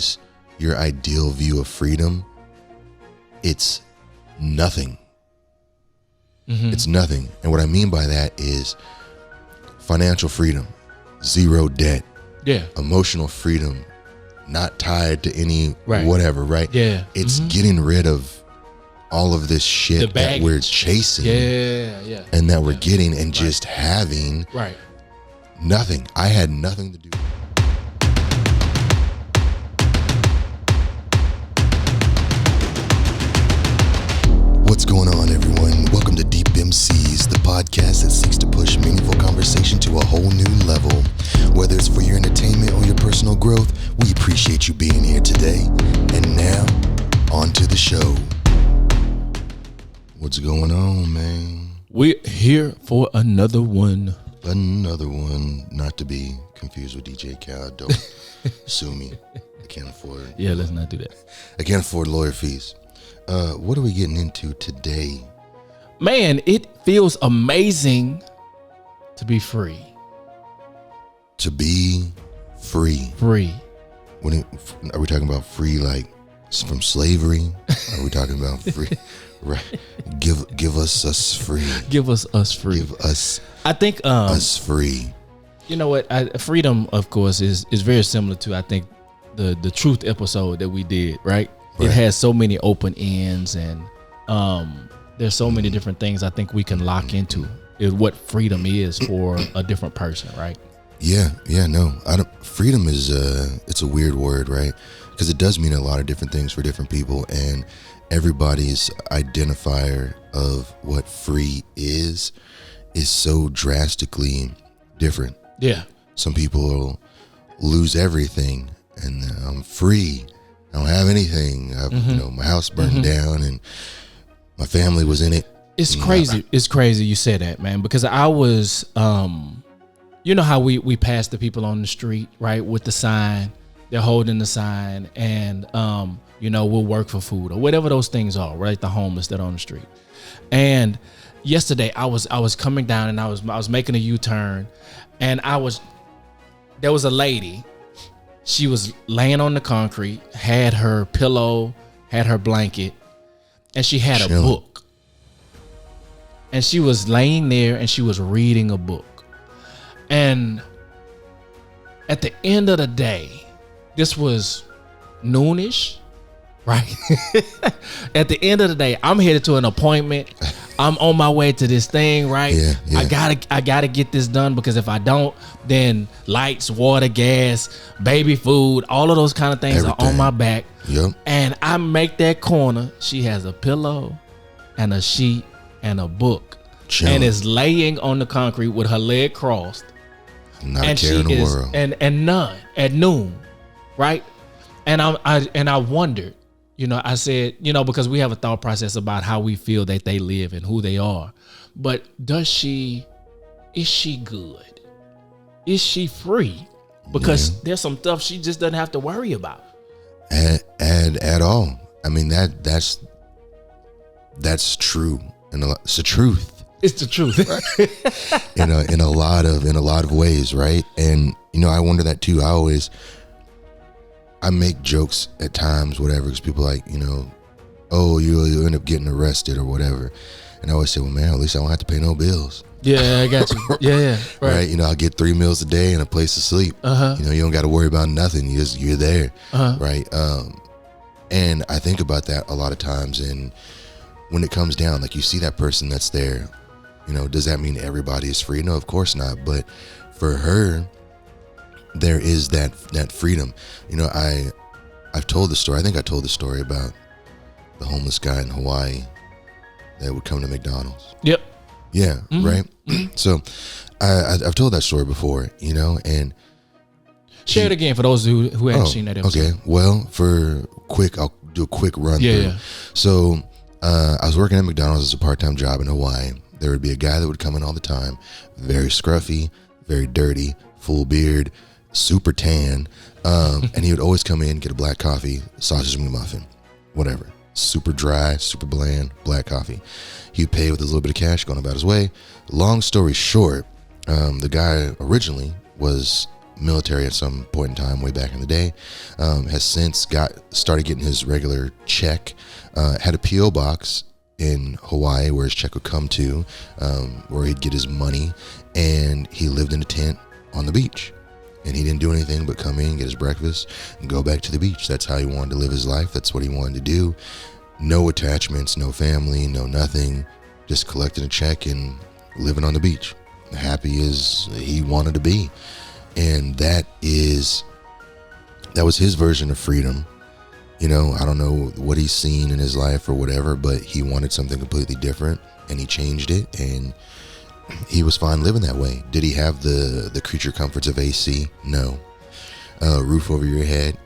is your ideal view of freedom, it's nothing. It's nothing. And what I mean by that is financial freedom, zero debt. Yeah. Emotional freedom, not tied to any whatever, right? Yeah. It's getting rid of all of this shit that we're chasing. Yeah. And that we're getting and just having nothing. I had nothing to do. What's going on, everyone? Welcome to Deep MCs, the podcast that seeks to push meaningful conversation to a whole new level. Whether it's for your entertainment or your personal growth, we appreciate you being here today. And now, on to the show. What's going on, man? We're here for another one. Another one, not to be confused with DJ Khaled. Don't sue me. I can't afford it. Yeah, let's not do that. I can't afford lawyer fees. What are we getting into today? Man, it feels amazing to be free. To be free. Free. Are we talking about free like from slavery? Are we talking about free? Right. Give us free. Give us free. Give us. I think us free. You know what? Freedom, of course, is very similar to I think the truth episode that we did. Right. It has so many open ends, and there's so many different things I think we can lock into is what freedom is for a different person, right? Yeah, no. Freedom is it's a weird word, right? Because it does mean a lot of different things for different people, and everybody's identifier of what free is so drastically different. Yeah. Some people will lose everything, and I'm free. I don't have anything. My house burned down and my family was in it. It's crazy. It's crazy you say that, man, because I was, you know how we pass the people on the street, right, with the sign. They're holding the sign and, we'll work for food or whatever those things are, right, the homeless that are on the street. And yesterday I was coming down and I was making a U-turn and there was a lady. She was laying on the concrete, had her pillow, had her blanket, and she had a book. And she was laying there and she was reading a book. And at the end of the day, this was noonish, right? At the end of the day, I'm headed to an appointment. I'm on my way to this thing, right? Yeah. I gotta get this done because if I don't, then lights, water, gas, baby food, all of those kind of things are on my back. Yep. And I make that corner. She has a pillow and a sheet and a book. Chilling. And is laying on the concrete with her leg crossed. Not a care in the world. And none at noon, right? And I wondered. I said, because we have a thought process about how we feel that they live and who they are. But is she good? Is she free? Because there's some stuff she just doesn't have to worry about. At all. I mean, that's true. And it's the truth. It's the truth. in a lot of ways, right? And, I wonder that too. I make jokes at times, whatever, because people are like, oh, you end up getting arrested or whatever. And I always say, well, man, at least I don't have to pay no bills. Yeah, I got you. Yeah. Right. I'll get 3 meals a day and a place to sleep. You don't got to worry about nothing. You're there. Right. And I think about that a lot of times. And when it comes down, like you see that person that's there, does that mean everybody is free? No, of course not. But for her, there is that freedom. I've told the story. I think I told the story about the homeless guy in Hawaii that would come to McDonald's. Yep. Yeah. Right. So I've told that story before, and share it again for those who haven't seen that episode. Okay. Well, I'll do a quick run through. Yeah. So I was working at McDonald's as a part-time job in Hawaii. There would be a guy that would come in all the time, very scruffy, very dirty, full beard, super tan, and he would always come in, get a black coffee, sausage McMuffin, whatever, super dry, super bland, black coffee. He'd pay with a little bit of cash, going about his way. Long story short, the guy originally was military at some point in time, way back in the day. Has since started getting his regular check. Had a P.O. box in Hawaii where his check would come to, where he'd get his money, and he lived in a tent on the beach. And he didn't do anything but come in, get his breakfast, and go back to the beach. That's how he wanted to live his life. That's what he wanted to do. No attachments, no family, no nothing. Just collecting a check and living on the beach. Happy as he wanted to be. And that was his version of freedom. You know, I don't know what he's seen in his life or whatever, but he wanted something completely different, and he changed it, and he was fine living that way. Did he have the creature comforts of AC? No. Roof over your head?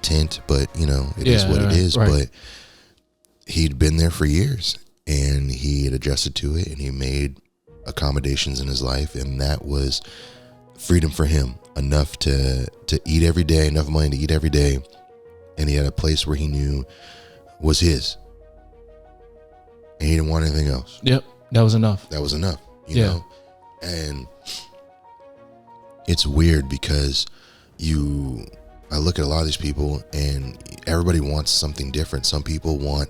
Tent, but you know, it is what it is. Right. But he'd been there for years, and he had adjusted to it, and he made accommodations in his life, and that was freedom for him. Enough to eat every day, enough money to eat every day, and he had a place where he knew was his, and he didn't want anything else. Yep, that was enough. That was enough, you know? And it's weird because I look at a lot of these people, and everybody wants something different. Some people want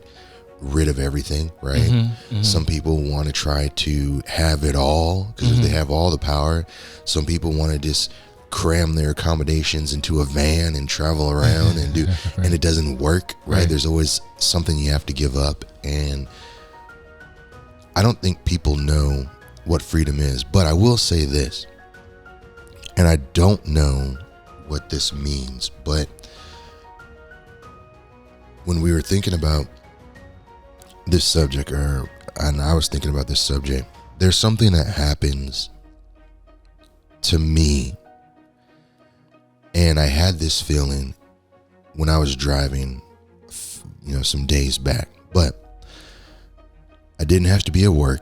rid of everything, right? Mm-hmm. Some people want to try to have it all, because if they have all the power. Some people want to just cram their accommodations into a van and travel around and do, right. And it doesn't work, right? There's always something you have to give up, and I don't think people know what freedom is. But I will say this, and I don't know what this means, but when we were thinking about this subject, and I was thinking about this subject, there's something that happens to me, and I had this feeling when I was driving, you know, some days back, but I didn't have to be at work.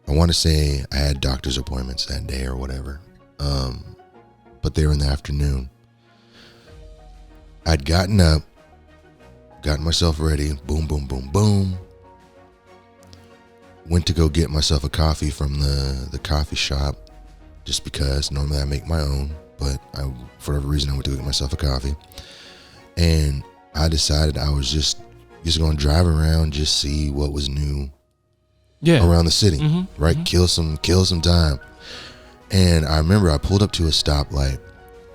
I want to say I had doctor's appointments that day or whatever, but they were in the afternoon. I'd gotten up, gotten myself ready, boom, boom, boom, boom. Went to go get myself a coffee from the coffee shop, just because normally I make my own, but for whatever reason I went to go get myself a coffee, and I decided I was just going to drive around, just see what was new around the city, right? Kill some time. And I remember I pulled up to a stoplight,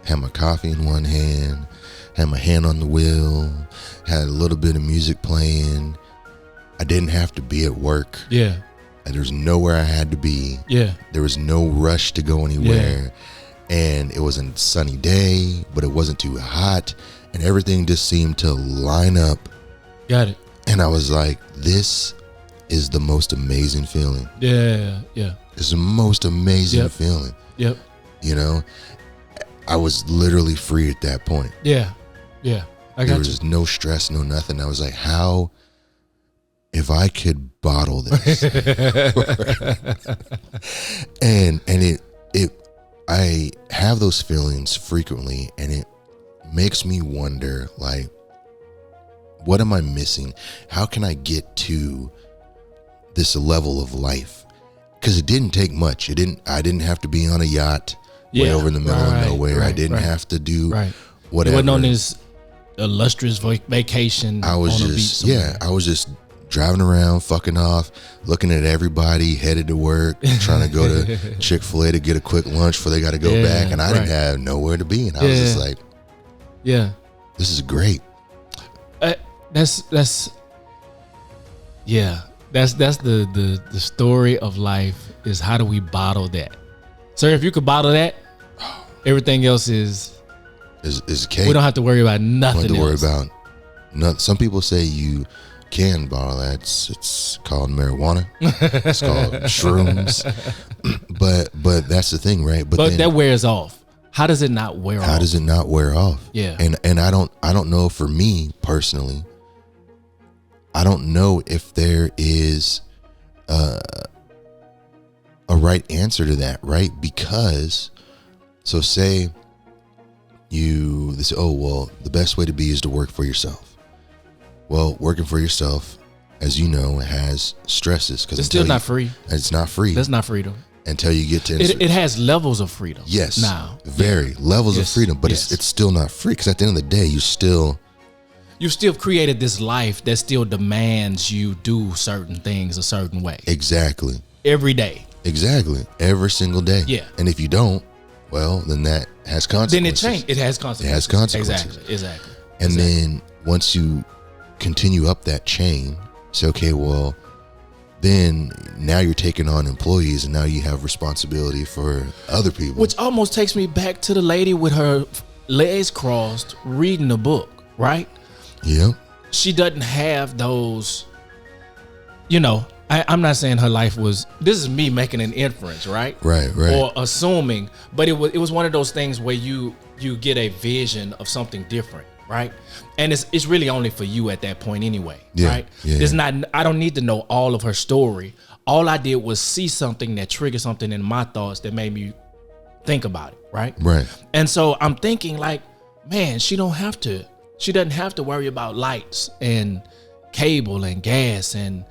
had my coffee in one hand, had my hand on the wheel, had a little bit of music playing. I didn't have to be at work. Yeah. And there was nowhere I had to be. Yeah. There was no rush to go anywhere. Yeah. And it was a sunny day, but it wasn't too hot. And everything just seemed to line up. Got it. And I was like, this is the most amazing feeling. Yeah. Yeah. It's the most amazing feeling. Yep. You know, I was literally free at that point. Yeah. Yeah. There was just no stress, no nothing. I was like, how, if I could bottle this, and I have those feelings frequently, and it makes me wonder, like, what am I missing? How can I get to this level of life? Because it didn't take much. I didn't have to be on a yacht way over in the middle of nowhere. I didn't have to do whatever. You wasn't on this illustrious vacation. I was on just a beach somewhere. I was just driving around, fucking off, looking at everybody, headed to work, trying to go to Chick-fil-A to get a quick lunch before they got to go back, and I didn't have nowhere to be, and I was just like, this is great. That's the story of life, is how do we bottle that? Sir, if you could bottle that, everything else is cake. We don't have to worry about nothing. Don't have to worry about nothing. Some people say you can bottle that. It's called marijuana. It's called shrooms. But that's the thing, right? But then, that wears off. How does it not wear off? How does it not wear off? Yeah. And I don't know, for me personally, I don't know if there is a right answer to that, right? Because, so say they say, oh, well, the best way to be is to work for yourself. Well, working for yourself, as you know, has stresses. It's still not free. It's not free. That's not freedom. until you get to it has levels of freedom. Yes, now very levels of freedom, but it's still not free, because at the end of the day, you've still created this life that still demands you do certain things a certain way. Exactly. Every day. Exactly. Every single day. Yeah. And if you don't, well, then that has consequences. Then it changes. It has consequences. It has consequences. Exactly. And then once you continue up that chain, say, okay, well, then now you're taking on employees, and now you have responsibility for other people. Which almost takes me back to the lady with her legs crossed reading the book, right? Yep. She doesn't have those, I'm not saying her life was, this is me making an inference, right? Right. Or assuming, but it was one of those things where you get a vision of something different, right? And it's really only for you at that point anyway, right? Yeah. It's not, I don't need to know all of her story. All I did was see something that triggered something in my thoughts that made me think about it, right? Right. And so I'm thinking like, man, she doesn't have to worry about lights and cable and gas and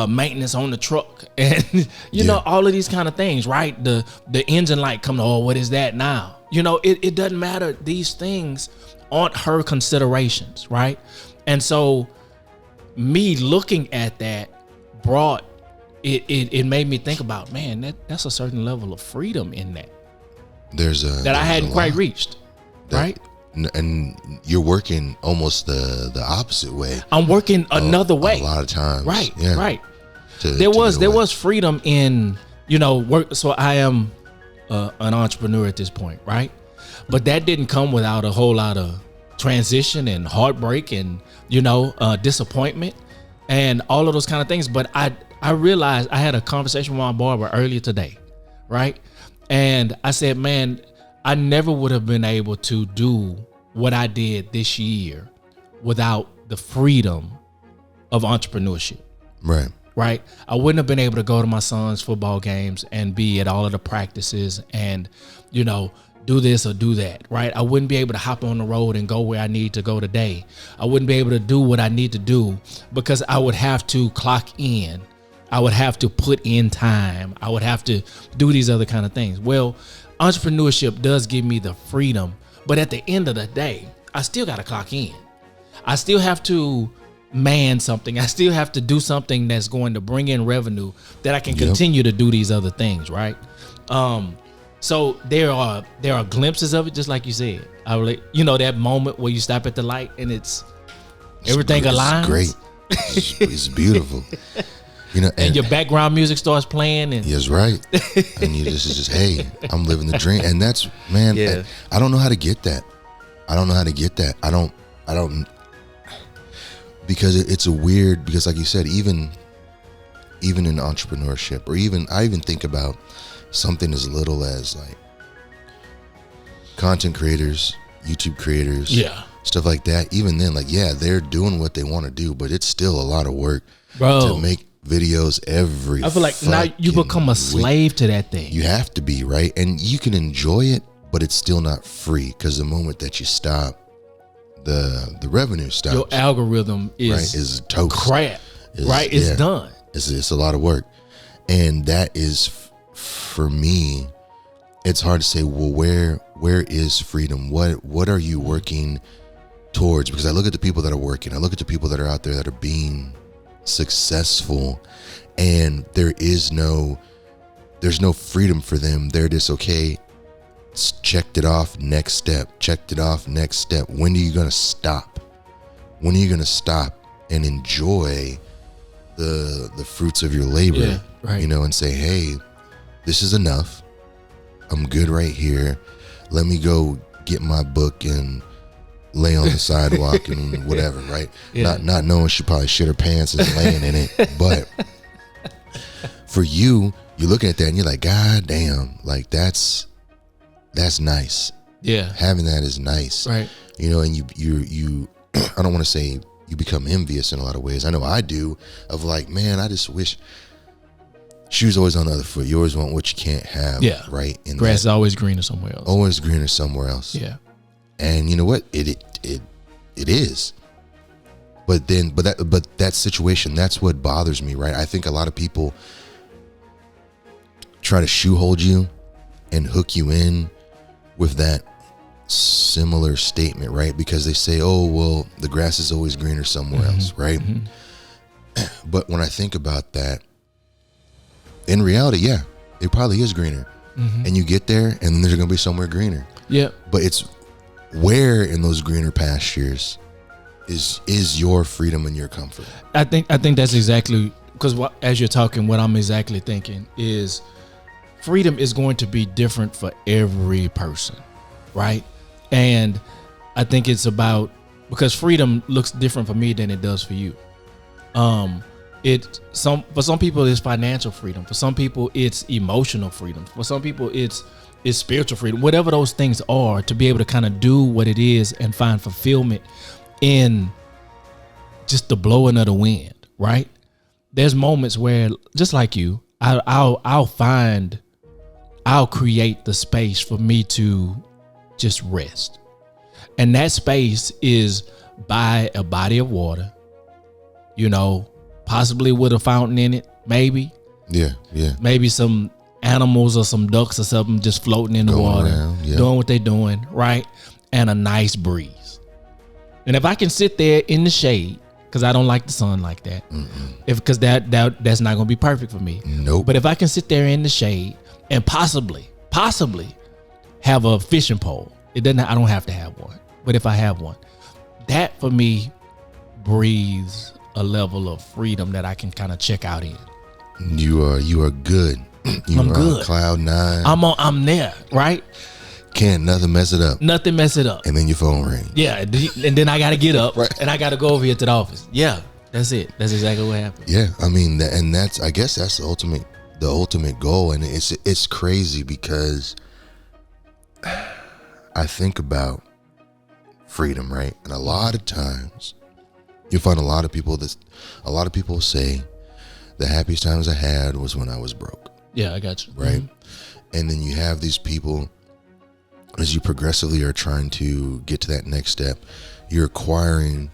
maintenance on the truck and all of these kind of things, right? The engine light coming, oh, what is that now? It doesn't matter. These things aren't her considerations, right? And so me looking at that brought it made me think about, man, that's a certain level of freedom in that. That I hadn't quite reached, right? And you're working almost the opposite way. I'm working another way. A lot of times. Right, yeah. right. There was freedom in, work. So I am an entrepreneur at this point, right? But that didn't come without a whole lot of transition and heartbreak and, disappointment and all of those kind of things. But I realized, I had a conversation with my barber earlier today, right? And I said, man, I never would have been able to do what I did this year without the freedom of entrepreneurship. Right. Right. I wouldn't have been able to go to my son's football games and be at all of the practices and, do this or do that. Right. I wouldn't be able to hop on the road and go where I need to go today. I wouldn't be able to do what I need to do because I would have to clock in. I would have to put in time. I would have to do these other kind of things. Well, entrepreneurship does give me the freedom, but at the end of the day, I still got to clock in. I still have to man something. I still have to do something that's going to bring in revenue that I can continue to do these other things, right? So there are glimpses of it, just like you said. That moment where you stop at the light and everything aligns. It's great. It's beautiful. And your background music starts playing. And yes, right. And you just, hey, I'm living the dream. And that's, man, I don't know how to get that. I don't, because it's because like you said, even in entrepreneurship, or I even think about something as little as like content creators, YouTube creators, stuff like that. Even then, like, they're doing what they want to do, but it's still a lot of work, to make videos I feel like now you become a slave to that thing. You have to be, right? And you can enjoy it, but it's still not free, because the moment that you stop, the revenue stops. Your algorithm is toast. Crap. It's done. It's a lot of work. And that is, for me, it's hard to say, well, where is freedom? What are you working towards? Because I look at the people that are working. I look at the people that are out there that are being successful, and there's no freedom for them. They're just, okay, checked it off, next step, checked it off, next step. When are you going to stop? When are you going to stop and enjoy the fruits of your labor, and say, hey, this is enough. I'm good right here. Let me go get my book and lay on the sidewalk and whatever, right? Not knowing she probably shit her pants and laying in it. But for you're looking at that and you're like, God damn, like that's nice. Yeah. Having that is nice. Right. And you I don't want to say you become envious in a lot of ways. I know I do, of like, man, I just wish shoes always on the other foot. You always want what you can't have. Yeah. Right. And grass is always greener somewhere else. Always greener somewhere else. Yeah. And you know what? It is. But that situation, that's what bothers me, right? I think a lot of people try to shoehold you and hook you in with that similar statement, right? Because they say, oh, well, the grass is always greener somewhere else, right? But when I think about that, in reality, yeah, it probably is greener. And you get there and there's going to be somewhere greener. Yeah. But it's where in those greener pastures is your freedom and your comfort. I think that's exactly, because as you're talking, what I'm exactly thinking is freedom is going to be different for every person, right? And I think it's about, because freedom looks different for me than it does for you. For some people it's financial freedom. For some people it's emotional freedom. For some people it's spiritual freedom. Whatever those things are, to be able to kind of do what it is and find fulfillment in just the blowing of the wind, right? There's moments where, just like you, I'll create the space for me to just rest. And that space is by a body of water, possibly with a fountain in it, maybe. Yeah. Maybe some animals or some ducks or something just floating in the water, doing what they're doing, right? And a nice breeze. And if I can sit there in the shade, because I don't like the sun like that, because that's not gonna be perfect for me. Nope. But if I can sit there in the shade and possibly have a fishing pole, I don't have to have one, but if I have one, that for me breathes a level of freedom that I can kind of check out in. You are good. I'm good. On cloud nine. I'm there, right? Can't nothing mess it up. Nothing mess it up. And then your phone rings. Yeah, and then I got to get up Right. and I got to go over here to the office. Yeah, that's it. That's exactly what happened. Yeah, I mean, I guess that's the ultimate goal, and it's crazy because I think about freedom, right? And a lot of times you'll find a lot of people say the happiest times I had was when I was broke. Yeah, I got you. Right. And then you have these people, as you progressively are trying to get to that next step, you're acquiring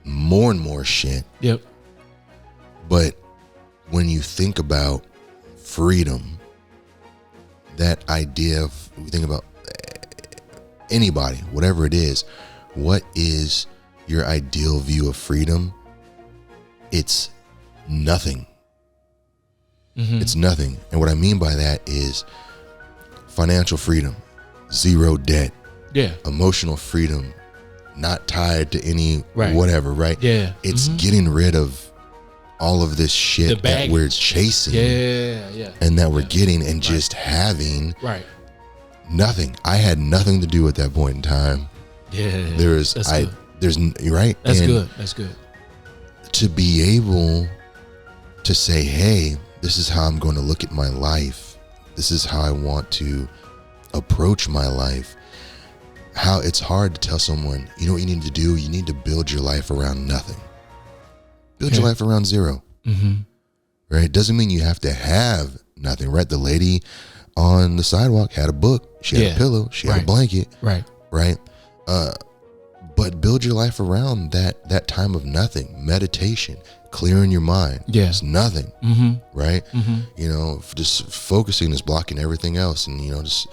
more and more shit. Yep. But when you think about freedom, that idea of, we think about anybody, whatever it is, what is your ideal view of freedom? It's nothing. It's nothing. And what I mean by that is financial freedom, zero debt. Yeah. Emotional freedom, not tied to any whatever, right? Yeah. It's getting rid of all of this shit that we're chasing. Yeah. And that we're getting and just having nothing. I had nothing to do at that point in time. Yeah. You're right. That's good. To be able to say, hey, this is how I'm going to look at my life. This is how I want to approach my life. How it's hard to tell someone, you know what you need to do? You need to build your life around nothing. Build your life around zero. Right? It doesn't mean you have to have nothing, right? The lady on the sidewalk had a book. She had a pillow. She had a blanket. Right? But build your life around that time of nothing. Meditation, clearing your mind. It's nothing. Right? Just focusing is blocking everything else. And, just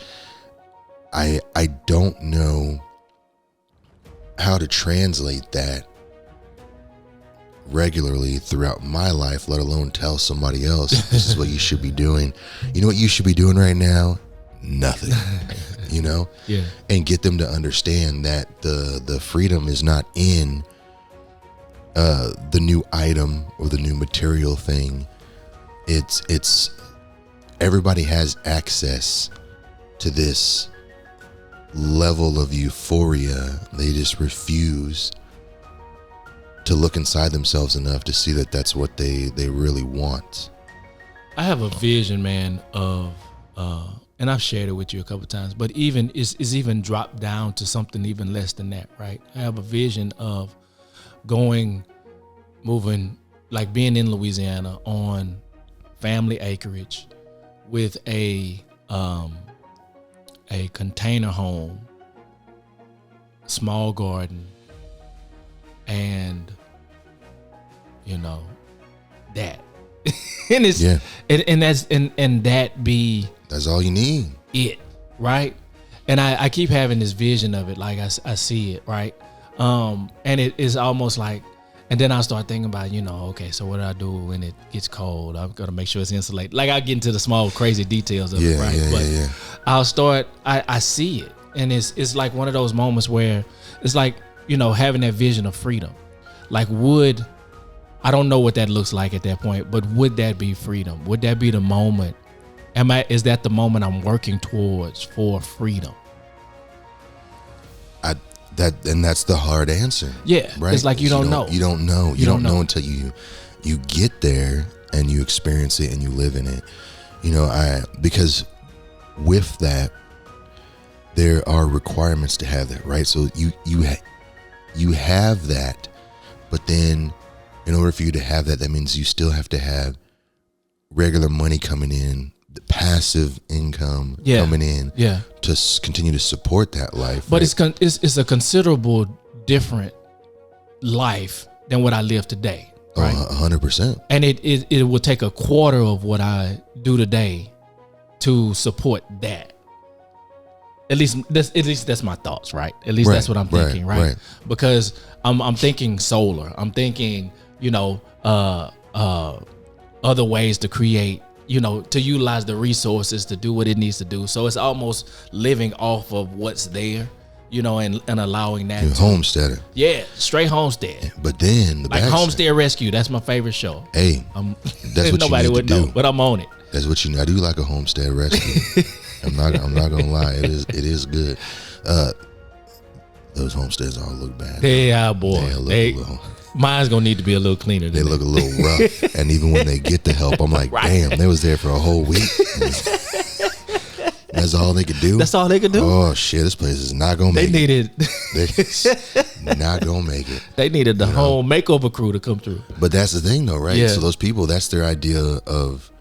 I don't know how to translate that regularly throughout my life, let alone tell somebody else this is what you should be doing. You know what you should be doing right now? Nothing. And get them to understand that the freedom is not in the new item or the new material thing. It's everybody has access to this level of euphoria. They just refuse to look inside themselves enough to see that that's what they really want. I have a vision, man, of and I've shared it with you a couple of times, but even it's even dropped down to something even less than that, right? I have a vision of moving, like being in Louisiana on family acreage with a container home, small garden, and that. and it's and that be that's all you need. It, right? And I keep having this vision of it, like I see it, right? And it is almost like, and then I start thinking about, okay, so what do I do when it gets cold? I'm gonna make sure it's insulated. Like I get into the small crazy details of it, right? But I'll start. I see it, and it's like one of those moments where it's like having that vision of freedom. Like I don't know what that looks like at that point, but would that be freedom? Would that be the moment? Is that the moment I'm working towards for freedom? That's the hard answer. Yeah, right. It's like you don't know. You don't know. You don't know until you get there and you experience it and you live in it. Because with that, there are requirements to have that, right? So you have that, but then in order for you to have that means you still have to have regular money coming in, the passive income coming in to continue to support that life. But right? It's a considerable different life than what I live today. Right? 100%. And it will take a quarter of what I do today to support that. At least that's my thoughts, right? At least that's what I'm thinking, right? Because I'm thinking solar. I'm thinking, other ways to create, to utilize the resources to do what it needs to do. So it's almost living off of what's there, and allowing that. Homesteader. Yeah, straight homestead. But then like Homestead Rescue, that's my favorite show. Hey, that's what nobody would know, but I'm on it. That's what I do like a Homestead Rescue. I'm not gonna lie, it is good. Those homesteads all look bad. They are, boy. Mine's gonna need to be a little cleaner. They look a little rough, and even when they get the help, I'm like, damn, they was there for a whole week. That's all they could do. That's all they could do. Oh shit, this place is not gonna make it. They not gonna make it. They needed the whole makeover crew to come through. But that's the thing, though, right? Yeah. So those people, that's their idea of.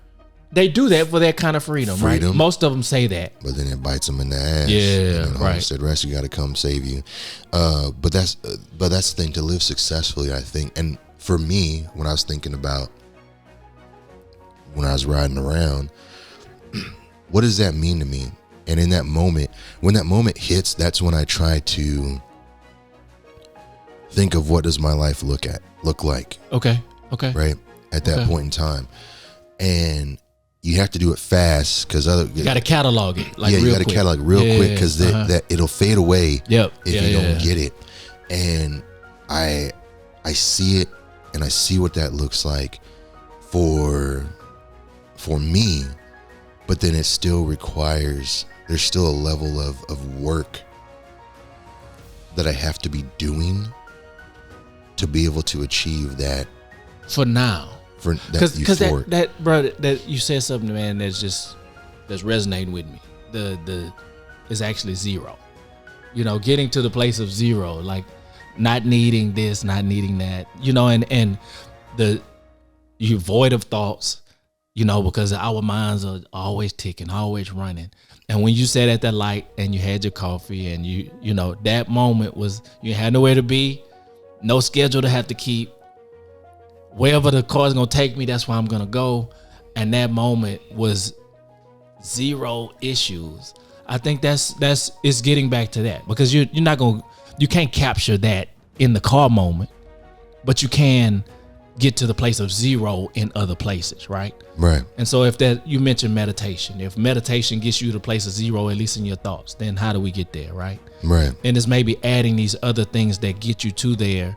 They do that for that kind of freedom, right? Most of them say that. But then it bites them in the ass. Yeah, right. Homestead Rescue got to come save you. But that's the thing, to live successfully, I think. And for me, when I was thinking about when I was riding around, what does that mean to me? And in that moment, when that moment hits, that's when I try to think of what does my life look like. Okay. Right? At that point in time. And you have to do it fast because you got to catalog it. You got to catalog real quick because that it'll fade away if you don't get it. And I see it, and I see what that looks like for me, but then it still requires. There's still a level of work that I have to be doing to be able to achieve that. For now. Because that bro, that you said something, man, that's resonating with me. The is actually zero. Getting to the place of zero, like not needing this, not needing that. And you're void of thoughts. Because our minds are always ticking, always running. And when you sat at that light and you had your coffee and you that moment was, you had nowhere to be, no schedule to have to keep. Wherever the car's gonna take me, that's where I'm gonna go. And that moment was zero issues. I think it's getting back to that, because you can't capture that in the car moment, but you can get to the place of zero in other places, right? Right. And so you mentioned meditation. If meditation gets you to the place of zero, at least in your thoughts, then how do we get there, right? Right. And it's maybe adding these other things that get you to there.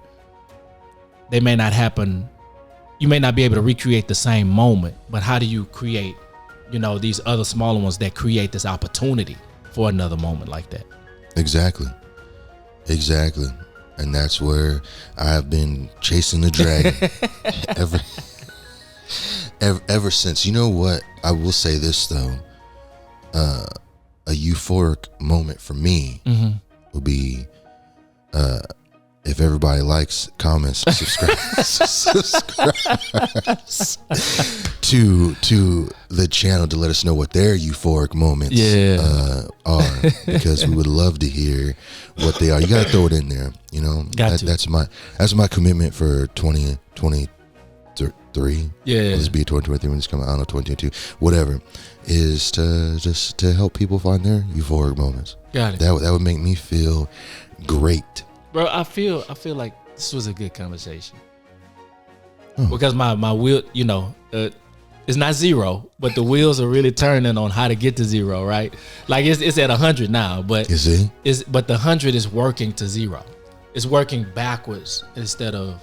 They may not happen. You may not be able to recreate the same moment, but how do you create, these other smaller ones that create this opportunity for another moment like that? Exactly. And that's where I've been chasing the dragon ever since. You know what? I will say this though. A euphoric moment for me would be if everybody likes, comments, subscribes to the channel to let us know what their euphoric moments are, because we would love to hear what they are. You got to throw it in there, That's my commitment for 2023. 2023. Yeah. Let's be 2023 when it's coming out. I don't know, 2022, whatever, is to just to help people find their euphoric moments. Got it. That would make me feel great. Bro, I feel like this was a good conversation. Oh. Because my wheel, you know, it's not zero, but the wheels are really turning on how to get to zero, right? Like it's at 100 now, but You see? but the 100 is working to zero. It's working backwards instead of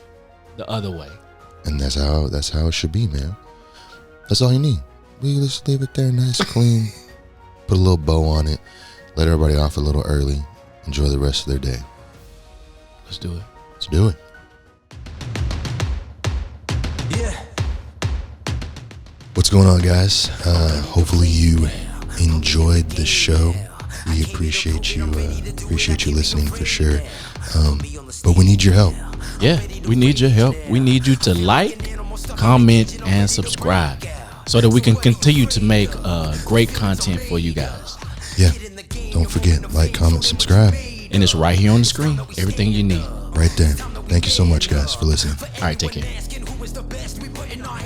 the other way. And that's how it should be, man. That's all you need. We just leave it there nice, clean. Put a little bow on it. Let everybody off a little early. Enjoy the rest of their day. Let's do it. Let's do it. Yeah. What's going on, guys? Hopefully you enjoyed the show. We appreciate you listening for sure. But we need your help. Yeah, we need your help. We need you to like, comment, and subscribe so that we can continue to make great content for you guys. Yeah. Don't forget, like, comment, subscribe. And it's right here on the screen. Everything you need. Right there. Thank you so much, guys, for listening. All right, take care. Asking who is the best, we putting our